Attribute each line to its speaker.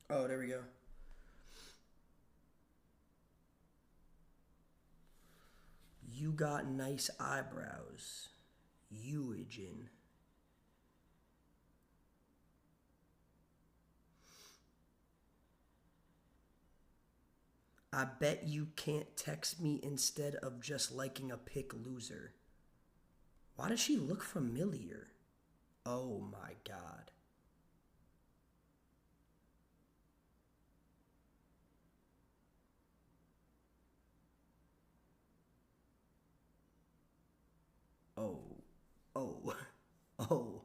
Speaker 1: Oh, there we go. You got nice eyebrows. Eugen. I bet you can't text me instead of just liking a pick loser. Why does she look familiar? Oh my god. Oh. Oh. Oh.